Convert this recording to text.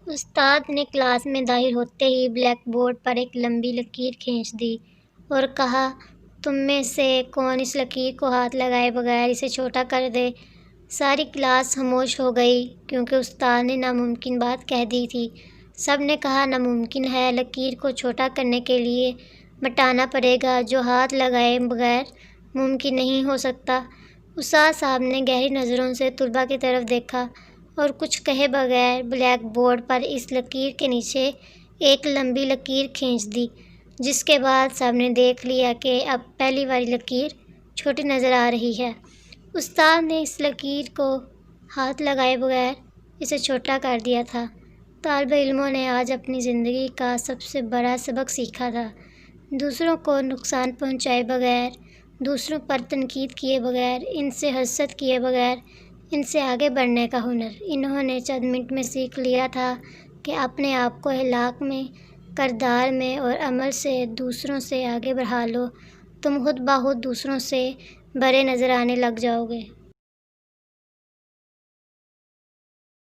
استاد نے کلاس میں داخل ہوتے ہی بلیک بورڈ پر ایک لمبی لکیر کھینچ دی اور کہا، تم میں سے کون اس لکیر کو ہاتھ لگائے بغیر اسے چھوٹا کر دے؟ ساری کلاس خاموش ہو گئی کیونکہ استاد نے ناممکن بات کہہ دی تھی۔ سب نے کہا، ناممکن ہے، لکیر کو چھوٹا کرنے کے لیے مٹانا پڑے گا جو ہاتھ لگائے بغیر ممکن نہیں ہو سکتا۔ استاد صاحب نے گہری نظروں سے طلباء کی طرف دیکھا اور کچھ کہے بغیر بلیک بورڈ پر اس لکیر کے نیچے ایک لمبی لکیر کھینچ دی، جس کے بعد سب نے دیکھ لیا کہ اب پہلی والی لکیر چھوٹی نظر آ رہی ہے۔ استاد نے اس لکیر کو ہاتھ لگائے بغیر اسے چھوٹا کر دیا تھا۔ طالب علموں نے آج اپنی زندگی کا سب سے بڑا سبق سیکھا تھا۔ دوسروں کو نقصان پہنچائے بغیر، دوسروں پر تنقید کیے بغیر، ان سے حسد کیے بغیر، ان سے آگے بڑھنے کا ہنر۔ انہوں نے چند منٹ میں سیکھ لیا تھا کہ اپنے آپ کو اخلاق میں، کردار میں اور عمل سے دوسروں سے آگے بڑھا لو، تم خود بخود دوسروں سے بڑے نظر آنے لگ جاؤ گے۔